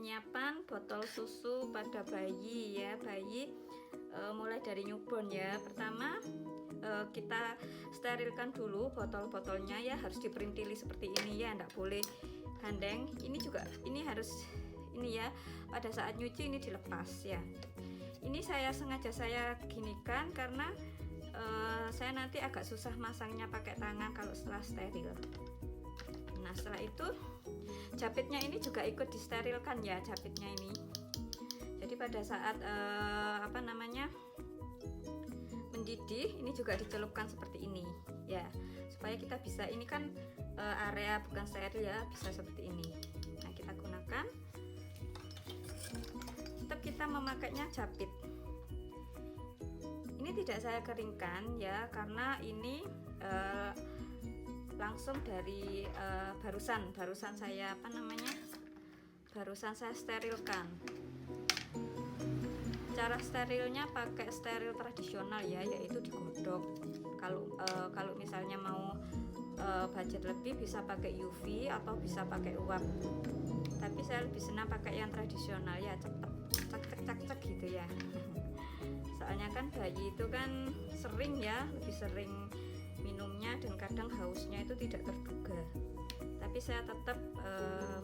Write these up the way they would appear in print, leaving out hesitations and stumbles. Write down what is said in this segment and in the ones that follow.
penyiapan botol susu pada bayi ya, bayi mulai dari newborn ya. Pertama kita sterilkan dulu botol-botolnya ya, harus diperintili seperti ini ya, enggak boleh gandeng. Ini juga ini harus ini ya, pada saat nyuci ini dilepas ya. Ini sengaja saya ginikan karena saya nanti agak susah masangnya pakai tangan kalau setelah steril. Nah setelah itu japitnya ini juga ikut disterilkan ya, japitnya ini. Jadi pada saat mendidih ini juga dicelupkan seperti ini ya, supaya kita bisa, ini kan area bukan steril ya, bisa seperti ini. Nah kita gunakan, tetap kita memakainya japit. Ini tidak saya keringkan ya, karena ini langsung dari barusan saya barusan saya sterilkan. Cara sterilnya pakai steril tradisional ya, yaitu digodok. Kalau misalnya mau budget lebih bisa pakai UV atau bisa pakai uap. Tapi saya lebih senang pakai yang tradisional ya, cepet cek gitu ya. Soalnya kan bayi itu kan sering ya, lebih sering minumnya dan kadang hausnya itu tidak terduga. Tapi saya tetap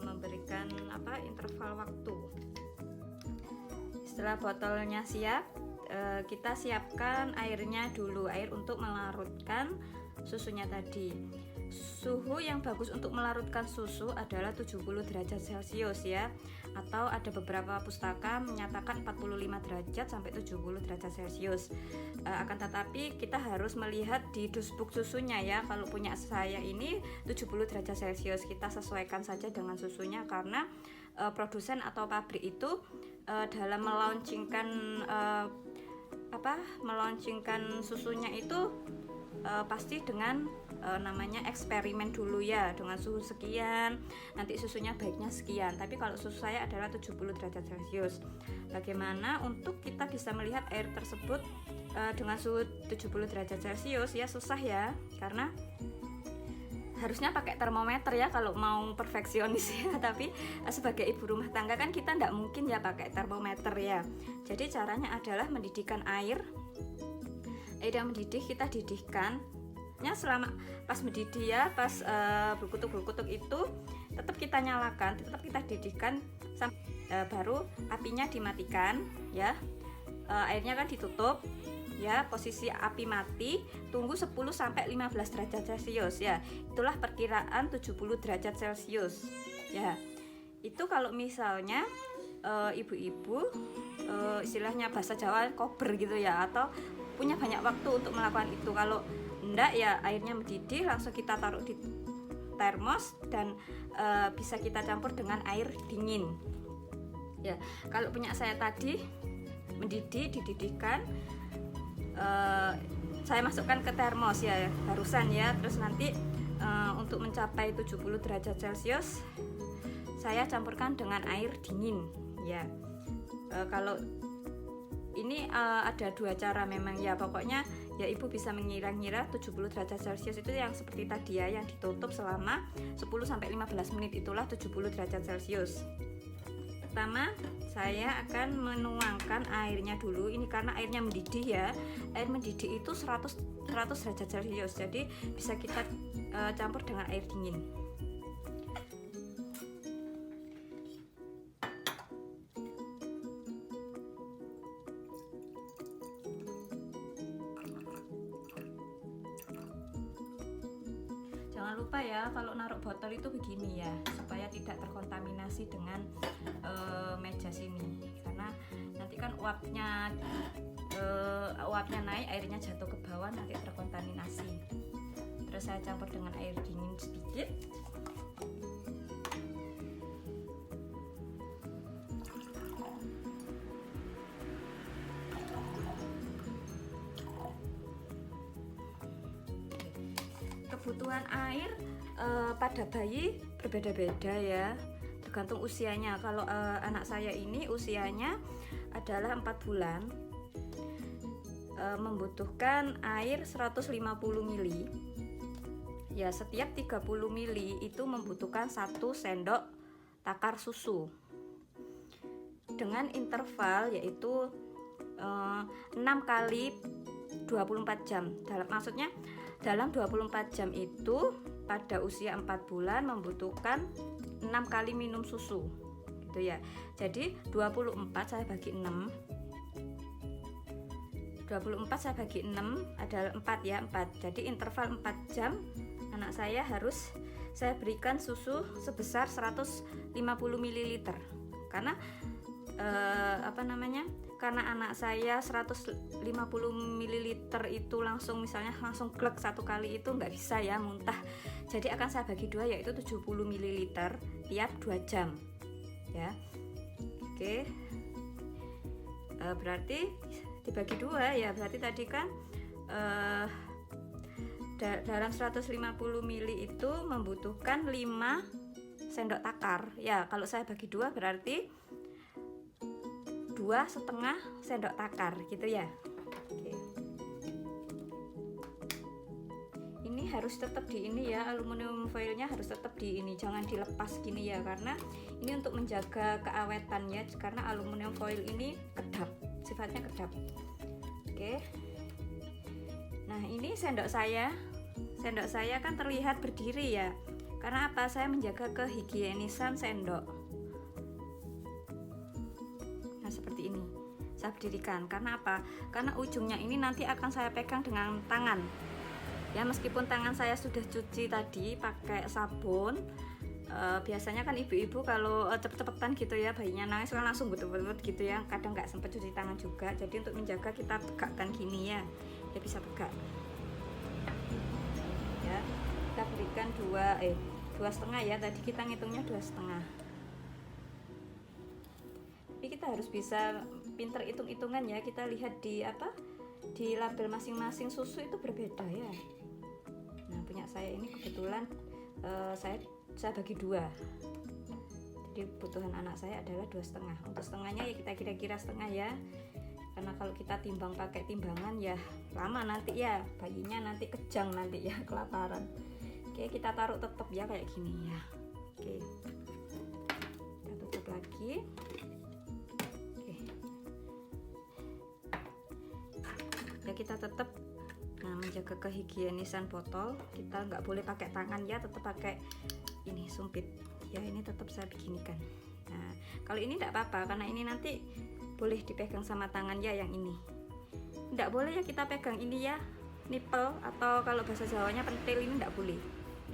memberikan interval waktu. Setelah botolnya siap, kita siapkan airnya dulu, air untuk melarutkan susunya tadi. Suhu yang bagus untuk melarutkan susu adalah 70 derajat Celcius ya, atau ada beberapa pustaka menyatakan 45 derajat sampai 70 derajat Celcius. Akan tetapi kita harus melihat di dusbuk susunya ya. Kalau punya saya ini 70 derajat Celcius, kita sesuaikan saja dengan susunya, karena produsen atau pabrik itu dalam meluncurkan susunya itu pasti dengan namanya eksperimen dulu ya, dengan suhu sekian, nanti susunya baiknya sekian. Tapi kalau susu saya adalah 70 derajat Celcius. Bagaimana untuk kita bisa melihat air tersebut dengan suhu 70 derajat Celcius ya, susah ya, karena harusnya pakai termometer ya kalau mau perfeksionis ya. Tapi sebagai ibu rumah tangga kan kita tidak mungkin ya pakai termometer ya. Jadi caranya adalah mendidihkan air yang mendidih, kita didihkan ya selama pas mendidih ya, pas berkutuk-berkutuk itu tetap kita nyalakan, tetap kita didihkan sampai baru apinya dimatikan ya. Airnya kan ditutup ya, posisi api mati, tunggu 10-15 derajat Celcius ya. Itulah perkiraan 70 derajat Celcius ya. Itu kalau misalnya ibu-ibu istilahnya bahasa Jawa kober gitu ya, atau punya banyak waktu untuk melakukan itu. Kalau enggak ya, airnya mendidih langsung kita taruh di termos dan bisa kita campur dengan air dingin ya. Kalau punya saya tadi mendidih, dididihkan, saya masukkan ke termos ya barusan ya. Terus nanti untuk mencapai 70 derajat Celcius saya campurkan dengan air dingin ya. Kalau ini ada dua cara memang ya, pokoknya ya ibu bisa mengira-ngira 70 derajat Celcius itu yang seperti tadi ya, yang ditutup selama 10-15 menit, itulah 70 derajat Celcius. Pertama saya akan menuangkan airnya dulu, ini karena airnya mendidih ya. Air mendidih itu 100 derajat Celcius, jadi bisa kita campur dengan air dingin. Jangan lupa ya kalau naruh botol itu begini ya, supaya tidak terkontaminasi dengan meja sini, karena nanti kan uapnya naik, airnya jatuh ke bawah, nanti terkontaminasi. Terus saya campur dengan air dingin sedikit. Kebutuhan air pada bayi berbeda-beda ya, tergantung usianya. Kalau anak saya ini usianya adalah 4 bulan, membutuhkan air 150 ml ya. Setiap 30 ml itu membutuhkan 1 sendok takar susu. dengan interval yaitu 6 kali 24 jam. Maksudnya dalam 24 jam itu pada usia 4 bulan membutuhkan 6 kali minum susu gitu ya. Jadi 24 saya bagi 6. 24 saya bagi 6 adalah 4 ya, 4. Jadi interval 4 jam anak saya harus saya berikan susu sebesar 150 ml. Karena karena anak saya 150 ml itu langsung glek satu kali itu nggak bisa ya, muntah. Jadi akan saya bagi 2 yaitu 70 ml tiap 2 jam ya. Oke. Berarti dibagi 2 ya, berarti tadi kan dalam 150 ml itu membutuhkan 5 sendok takar ya. Kalau saya bagi 2 berarti 2,5 sendok takar gitu ya. Oke. Ini harus tetap di ini ya, aluminium foilnya harus tetap di ini, jangan dilepas gini ya, karena ini untuk menjaga keawetannya, karena aluminium foil ini kedap, sifatnya kedap. Oke. Nah, ini sendok saya kan terlihat berdiri ya. Karena apa? Saya menjaga kehigienisan sendok. Nah, seperti ini. Saya berdirikan. Karena apa? Karena ujungnya ini nanti akan saya pegang dengan tangan. Ya, meskipun tangan saya sudah cuci tadi pakai sabun. Biasanya kan ibu-ibu kalau cepet-cepetan gitu ya, bayinya nangis kan langsung betul-betul gitu ya. Kadang nggak sempat cuci tangan juga. Jadi untuk menjaga kita tegakkan gini ya. Ya bisa tegak. Ya, kita berikan 2,5 ya, tadi kita ngitungnya 2,5. Tapi kita harus bisa pinter hitung-hitungan ya. Kita lihat di label masing-masing susu itu berbeda ya. Nah, punya saya ini kebetulan saya bagi 2. Jadi kebutuhan anak saya adalah 2,5. Untuk setengahnya ya kita kira-kira setengah ya. Karena kalau kita timbang pakai timbangan ya lama nanti ya, bayinya nanti kejang nanti ya, kelaparan. Oke, kita taruh tetap ya kayak gini ya. Oke, kita tutup lagi. Oke, ya kita tetap menjaga kehigienisan botol. Kita nggak boleh pakai tangan ya, tetap pakai ini sumpit ya. Ini tetap saya beginikan. Nah, kalau ini tidak apa-apa karena ini nanti boleh dipegang sama tangan ya. Yang ini tidak boleh ya kita pegang ini ya, nipple atau kalau bahasa Jawanya pentil, ini tidak boleh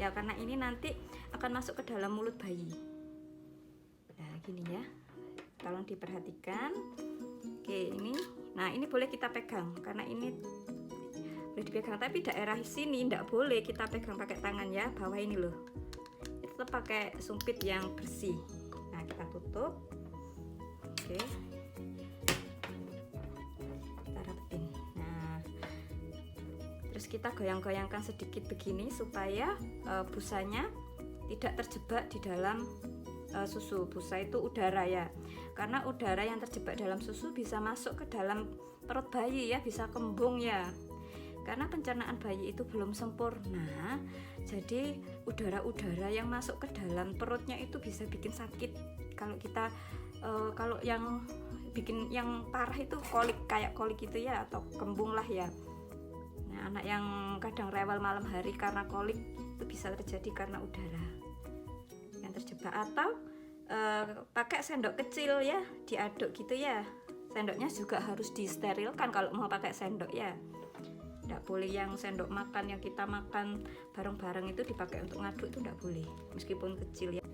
ya, karena ini nanti akan masuk ke dalam mulut bayi. Nah gini ya, tolong diperhatikan. Oke, ini nah ini boleh kita pegang karena ini boleh dipegang, tapi daerah sini tidak boleh kita pegang pakai tangan ya, bawah ini loh, itu tetap pakai sumpit yang bersih. Nah kita tutup. Oke, kita goyang-goyangkan sedikit begini supaya busanya tidak terjebak di dalam susu. Busa itu udara ya, karena udara yang terjebak dalam susu bisa masuk ke dalam perut bayi ya, bisa kembung ya, karena pencernaan bayi itu belum sempurna. Jadi udara-udara yang masuk ke dalam perutnya itu bisa bikin sakit. Kalau kita kalau yang bikin yang parah itu kolik, kayak kolik gitu ya, atau kembung lah ya. Nah, anak yang kadang rewel malam hari karena kolik itu bisa terjadi karena udara yang terjebak. Atau pakai sendok kecil ya, diaduk gitu ya. Sendoknya juga harus disterilkan kalau mau pakai sendok ya. Tidak boleh yang sendok makan yang kita makan bareng-bareng itu dipakai untuk ngaduk, itu tidak boleh meskipun kecil ya.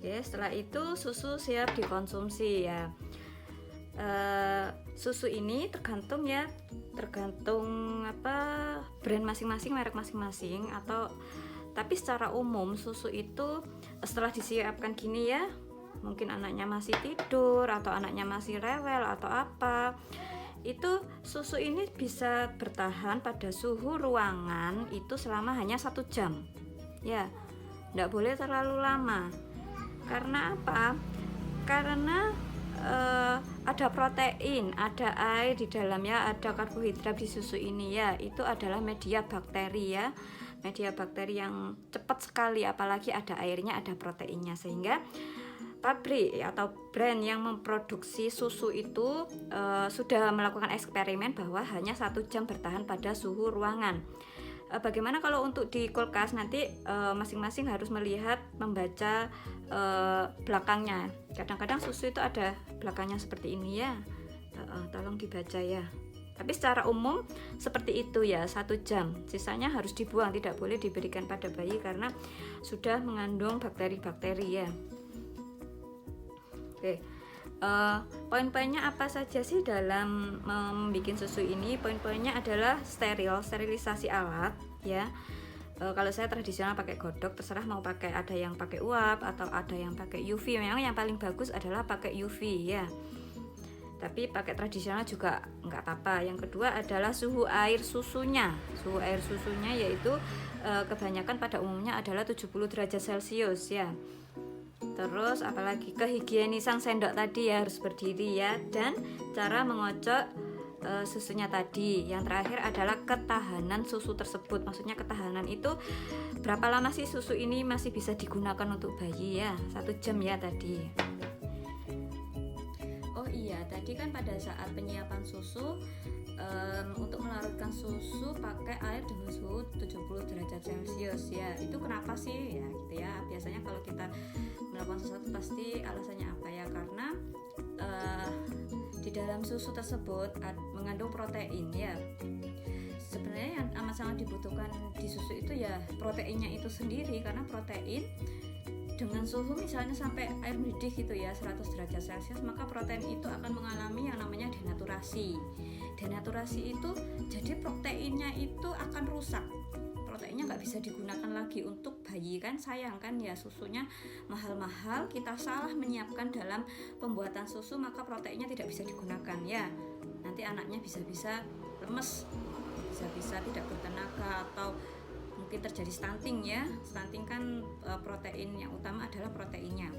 Oke, setelah itu susu siap dikonsumsi ya. Susu ini tergantung brand masing-masing, merek masing-masing, tapi secara umum susu itu setelah disiapkan gini ya, mungkin anaknya masih tidur atau anaknya masih rewel atau apa, itu susu ini bisa bertahan pada suhu ruangan itu selama hanya 1 jam ya, tidak boleh terlalu lama. Karena apa? Karena ada protein, ada air di dalamnya, ada karbohidrat di susu ini ya. Itu adalah media bakteri ya, media bakteri yang cepat sekali, apalagi ada airnya, ada proteinnya, sehingga pabrik atau brand yang memproduksi susu itu sudah melakukan eksperimen bahwa hanya 1 jam bertahan pada suhu ruangan. Bagaimana kalau untuk di kulkas, nanti masing-masing harus melihat, membaca belakangnya. Kadang-kadang susu itu ada belakangnya seperti ini ya, tolong dibaca ya. Tapi secara umum seperti itu ya, 1 jam. Sisanya harus dibuang, tidak boleh diberikan pada bayi karena sudah mengandung bakteri-bakteri ya. Oke, poin-poinnya apa saja sih dalam membuat susu ini? Poin-poinnya adalah sterilisasi alat ya. Kalau saya tradisional pakai godok, terserah mau pakai, ada yang pakai uap atau ada yang pakai UV. Memang yang paling bagus adalah pakai UV ya. Tapi pakai tradisional juga nggak apa-apa. Yang kedua adalah suhu air susunya. Suhu air susunya yaitu kebanyakan pada umumnya adalah 70 derajat Celcius ya. Terus apalagi kehigienisan sendok tadi ya, harus berdiri ya, dan cara mengocok susunya tadi. Yang terakhir adalah ketahanan susu tersebut. Maksudnya ketahanan itu berapa lama sih susu ini masih bisa digunakan untuk bayi ya, 1 jam ya tadi. Oh iya, tadi kan pada saat penyiapan susu, untuk melarutkan susu pakai air dengan suhu 70 derajat Celcius ya. Itu kenapa sih ya gitu ya. Biasanya kalau kita melakukan sesuatu pasti alasannya apa ya, karena di dalam susu tersebut mengandung protein ya. Sebenarnya yang amat sangat dibutuhkan di susu itu ya proteinnya itu sendiri, karena protein dengan suhu misalnya sampai air mendidih gitu ya 100 derajat Celcius, maka protein itu akan mengalami yang namanya denaturasi. Denaturasi itu jadi proteinnya itu akan rusak, proteinnya nggak bisa digunakan lagi untuk bayi. Kan sayang kan ya, susunya mahal-mahal, kita salah menyiapkan dalam pembuatan susu, maka proteinnya tidak bisa digunakan ya. Nanti anaknya bisa-bisa lemes, bisa-bisa tidak bertenaga, atau mungkin terjadi stunting ya. Stunting kan protein yang utama adalah proteinnya.